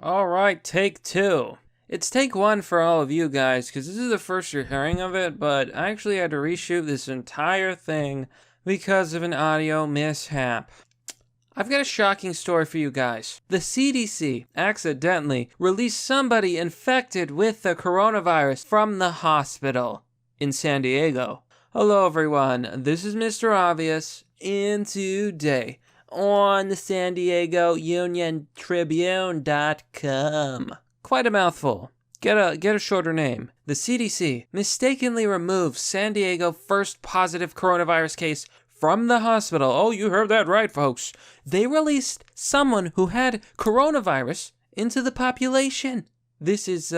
Alright, take two. It's take one for all of you guys, because this is the first you're hearing of it, but I actually had to reshoot this entire thing because of an audio mishap. I've got a shocking story for you guys. The CDC accidentally released somebody infected with the coronavirus from the hospital in San Diego. Hello everyone, this is Mr. Obvious, and today on the San Diego Union Tribune.com. Quite a mouthful. Get a shorter name. The CDC mistakenly removed San Diego's first positive coronavirus case from the hospital. Oh, you heard that right, folks. They released someone who had coronavirus into the population. This is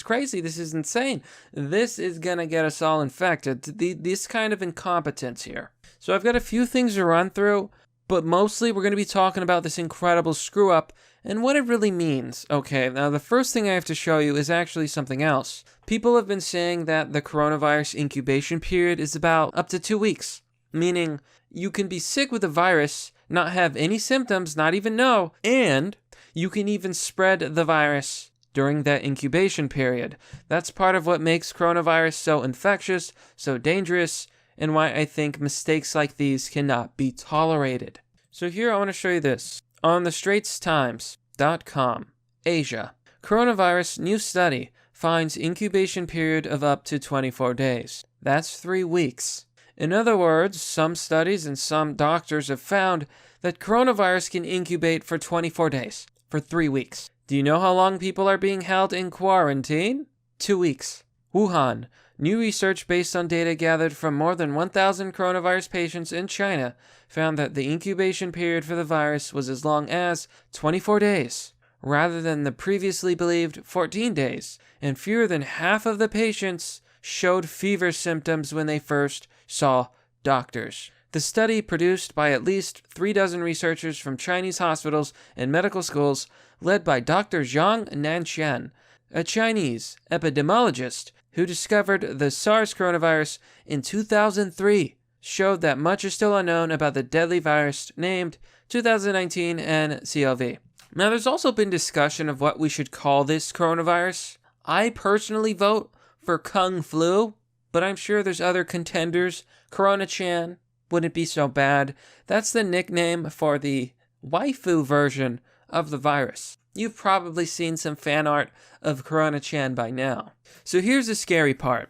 crazy. This is insane. This is gonna get us all infected. This kind of incompetence here. So I've got a few things to run through, but mostly we're gonna be talking about this incredible screw up and what it really means. Okay, now the first thing I have to show you is actually something else. People have been saying that the coronavirus incubation period is about up to 2 weeks, meaning you can be sick with the virus, not have any symptoms, not even know, and you can even spread the virus during that incubation period. That's part of what makes coronavirus so infectious, so dangerous, and why I think mistakes like these cannot be tolerated. So here I want to show you this. On the straitstimes.com, Asia, coronavirus new study finds incubation period of up to 24 days. That's 3 weeks. In other words, some studies and some doctors have found that coronavirus can incubate for 24 days, for 3 weeks. Do you know how long people are being held in quarantine? 2 weeks. Wuhan, new research based on data gathered from more than 1,000 coronavirus patients in China found that the incubation period for the virus was as long as 24 days, rather than the previously believed 14 days, and fewer than half of the patients showed fever symptoms when they first saw doctors. The study, produced by at least 36 researchers from Chinese hospitals and medical schools, led by Dr. Zhang Nanshan, a Chinese epidemiologist who discovered the SARS coronavirus in 2003, showed that much is still unknown about the deadly virus named 2019 nCoV. Now, there's also been discussion of what we should call this coronavirus. I personally vote for Kung Flu, but I'm sure there's other contenders. Corona-chan wouldn't be so bad. That's the nickname for the waifu version of the virus. You've probably seen some fan art of Corona-chan by now. So here's the scary part.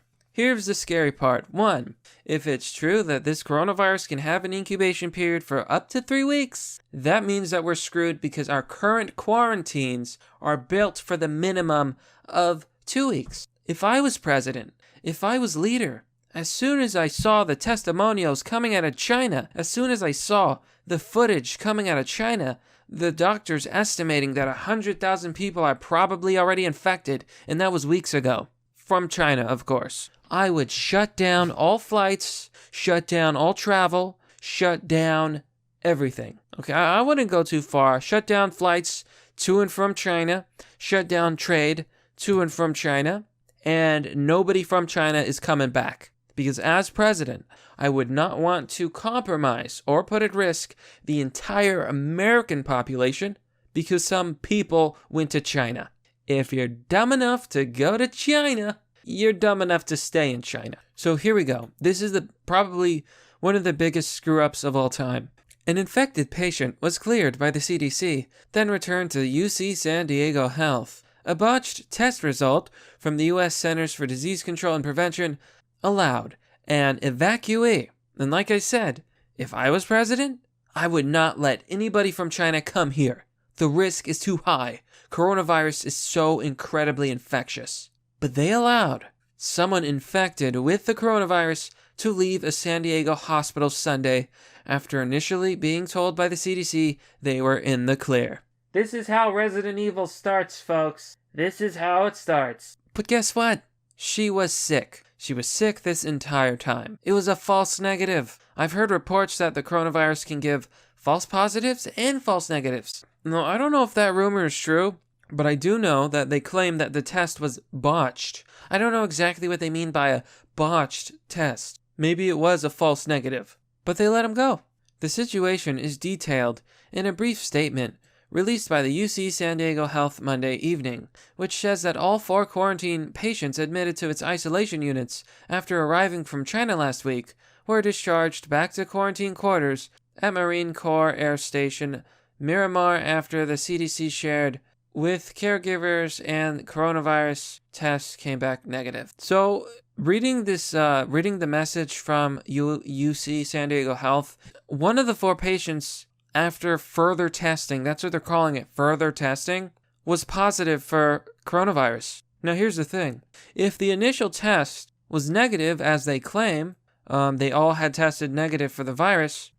One, if it's true that this coronavirus can have an incubation period for up to 3 weeks, that means that we're screwed because our current quarantines are built for the minimum of 2 weeks. If I was president, if I was leader, as soon as I saw the testimonials coming out of China, as soon as I saw the footage coming out of China, the doctors estimating that 100,000 people are probably already infected, and that was weeks ago. From China, of course. I would shut down all flights, shut down all travel, shut down everything. Okay, I wouldn't go too far. Shut down flights to and from China, shut down trade to and from China, and nobody from China is coming back. Because as president, I would not want to compromise or put at risk the entire American population because some people went to China. If you're dumb enough to go to China, you're dumb enough to stay in China. So here we go. This is probably one of the biggest screw-ups of all time. An infected patient was cleared by the CDC, then returned to UC San Diego Health. A botched test result from the U.S. Centers for Disease Control and Prevention allowed an evacuee. And like I said, if I was president, I would not let anybody from China come here. The risk is too high. Coronavirus is so incredibly infectious. But they allowed someone infected with the coronavirus to leave a San Diego hospital Sunday after initially being told by the CDC they were in the clear. This is how Resident Evil starts, folks. This is how it starts. But guess what? She was sick. She was sick this entire time. It was a false negative. I've heard reports that the coronavirus can give false positives and false negatives. No, I don't know if that rumor is true, but I do know that they claim that the test was botched. I don't know exactly what they mean by a botched test. Maybe it was a false negative, but they let him go. The situation is detailed in a brief statement released by the UC San Diego Health Monday evening, which says that all 4 quarantine patients admitted to its isolation units after arriving from China last week were discharged back to quarantine quarters at Marine Corps Air Station Miramar after the CDC shared with caregivers and coronavirus tests came back negative. So reading the message from UC San Diego Health, one of the 4 patients after further testing, that's what they're calling it, further testing, was positive for coronavirus. Now here's the thing. If the initial test was negative, as they claim, they all had tested negative for the virus,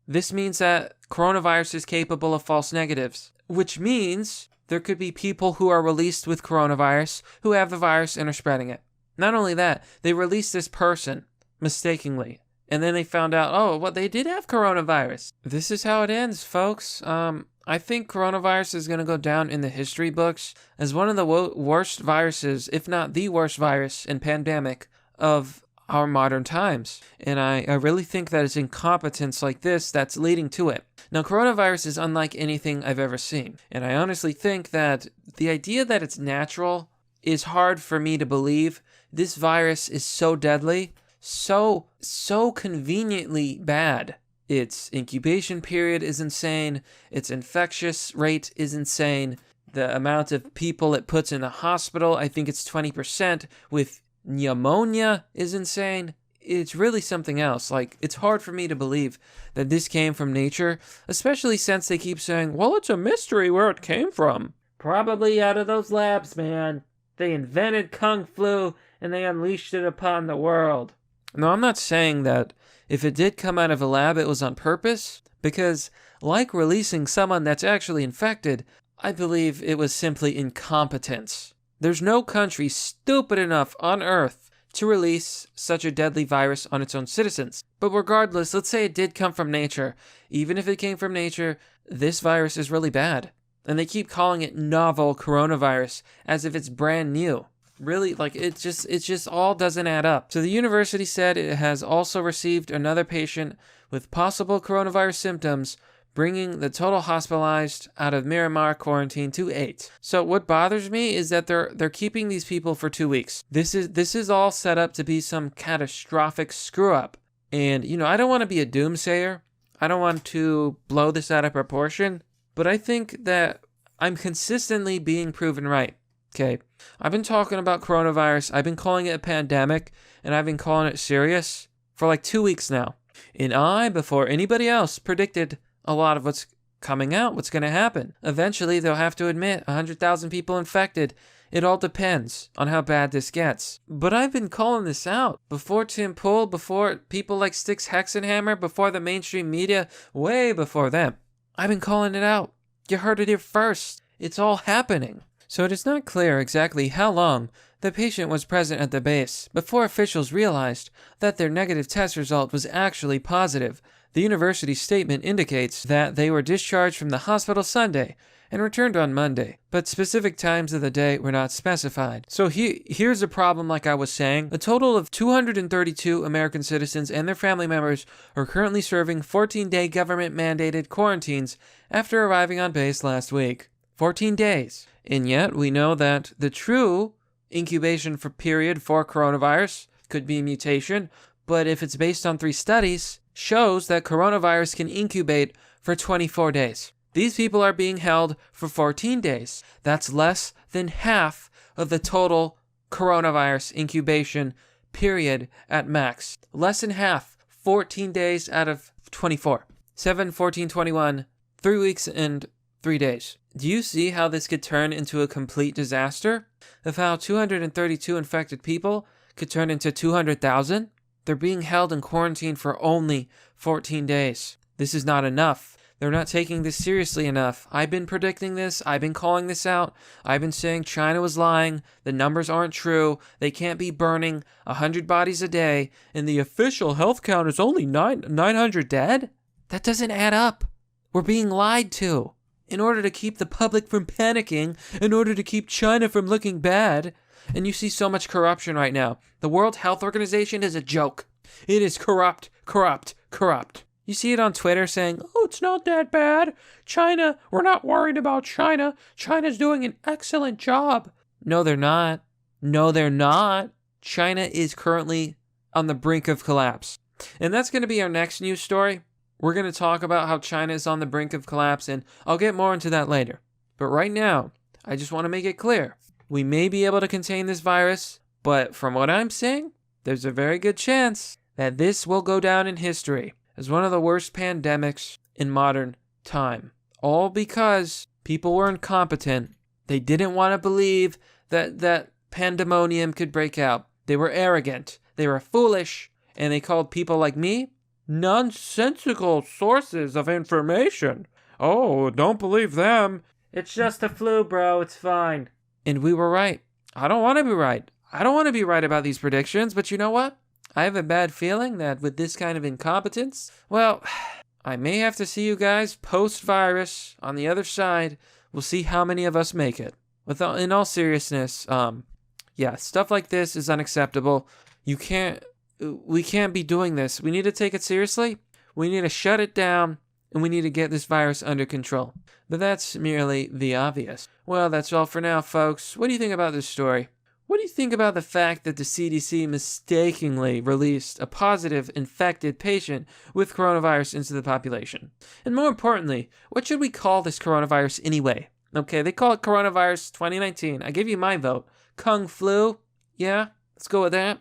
this means that coronavirus is capable of false negatives, which means there could be people who are released with coronavirus who have the virus and are spreading it. Not only that, they released this person mistakenly, and then they found out, they did have coronavirus. This is how it ends, folks. I think coronavirus is going to go down in the history books as one of the worst viruses, if not the worst virus and pandemic of our modern times. And I really think that it's incompetence like this that's leading to it. Now, coronavirus is unlike anything I've ever seen. And I honestly think that the idea that it's natural is hard for me to believe. This virus is so deadly, so conveniently bad. Its incubation period is insane. Its infectious rate is insane. The amount of people it puts in the hospital, I think it's 20% with pneumonia, is insane. It's really something else. Like, it's hard for me to believe that this came from nature, especially since they keep saying, well, it's a mystery where it came from. Probably out of those labs, man. They invented Kung Flu and they unleashed it upon the world. No, I'm not saying that if it did come out of a lab, it was on purpose, because like releasing someone that's actually infected, I believe it was simply incompetence. There's no country stupid enough on Earth to release such a deadly virus on its own citizens. But regardless, let's say it did come from nature. Even if it came from nature, this virus is really bad. And they keep calling it novel coronavirus as if it's brand new. Really, like, it just all doesn't add up. So the university said it has also received another patient with possible coronavirus symptoms, bringing the total hospitalized out of Miramar quarantine to 8. So what bothers me is that they're keeping these people for 2 weeks. This is all set up to be some catastrophic screw up. And, I don't want to be a doomsayer. I don't want to blow this out of proportion. But I think that I'm consistently being proven right. Okay, I've been talking about coronavirus. I've been calling it a pandemic, and I've been calling it serious for like 2 weeks now. And I, before anybody else, predicted a lot of what's coming out, what's going to happen. Eventually, they'll have to admit 100,000 people infected. It all depends on how bad this gets. But I've been calling this out before Tim Pool, before people like Styx Hexenhammer, before the mainstream media, way before them. I've been calling it out. You heard it here first. It's all happening. So it is not clear exactly how long the patient was present at the base before officials realized that their negative test result was actually positive. The university's statement indicates that they were discharged from the hospital Sunday and returned on Monday, but specific times of the day were not specified. So here's a problem, like I was saying. A total of 232 American citizens and their family members are currently serving 14-day government-mandated quarantines after arriving on base last week. 14 days. And yet, we know that the true incubation period for coronavirus could be mutation, but if it's based on 3 studies, shows that coronavirus can incubate for 24 days. These people are being held for 14 days. That's less than half of the total coronavirus incubation period at max. Less than half. 14 days out of 24. 7, 14, 21, 3 weeks and 3 days. Do you see how this could turn into a complete disaster? Of how 232 infected people could turn into 200,000? They're being held in quarantine for only 14 days. This is not enough. They're not taking this seriously enough. I've been predicting this. I've been calling this out. I've been saying China was lying. The numbers aren't true. They can't be burning 100 bodies a day. And the official health count is only 900 dead? That doesn't add up. We're being lied to. In order to keep the public from panicking, in order to keep China from looking bad. And you see so much corruption right now. The World Health Organization is a joke. It is corrupt, corrupt, corrupt. You see it on Twitter saying, oh, it's not that bad. China, we're not worried about China. China's doing an excellent job. No, they're not. No, they're not. China is currently on the brink of collapse. And that's going to be our next news story. We're going to talk about how China is on the brink of collapse, and I'll get more into that later. But right now, I just want to make it clear. We may be able to contain this virus, but from what I'm seeing, there's a very good chance that this will go down in history as one of the worst pandemics in modern time. All because people were incompetent. They didn't want to believe that pandemonium could break out. They were arrogant. They were foolish. And they called people like me nonsensical sources of information. Oh, don't believe them. It's just a flu, bro. It's fine. And we were right. I don't want to be right. I don't want to be right about these predictions, but you know what? I have a bad feeling that with this kind of incompetence, well, I may have to see you guys post-virus on the other side. We'll see how many of us make it. In all seriousness, stuff like this is unacceptable. We can't be doing this. We need to take it seriously. We need to shut it down, and we need to get this virus under control. But that's merely the obvious. Well, that's all for now, folks. What do you think about this story? What do you think about the fact that the CDC mistakenly released a positive infected patient with coronavirus into the population? And more importantly, what should we call this coronavirus anyway? Okay, they call it coronavirus 2019. I give you my vote. Kung flu? Yeah, let's go with that.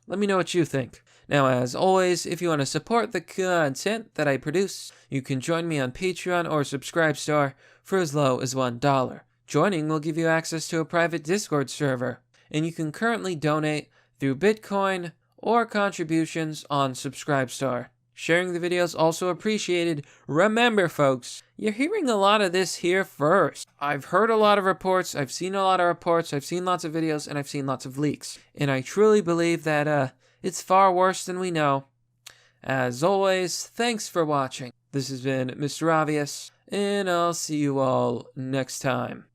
Let me know what you think. Now, as always, if you want to support the content that I produce, you can join me on Patreon or Subscribestar for as low as $1. Joining will give you access to a private Discord server, and you can currently donate through Bitcoin or contributions on Subscribestar. Sharing the video is also appreciated. Remember, folks, you're hearing a lot of this here first. I've heard a lot of reports, I've seen a lot of reports, I've seen lots of videos, and I've seen lots of leaks. And I truly believe that it's far worse than we know. As always, thanks for watching. This has been Mr. Obvious, and I'll see you all next time.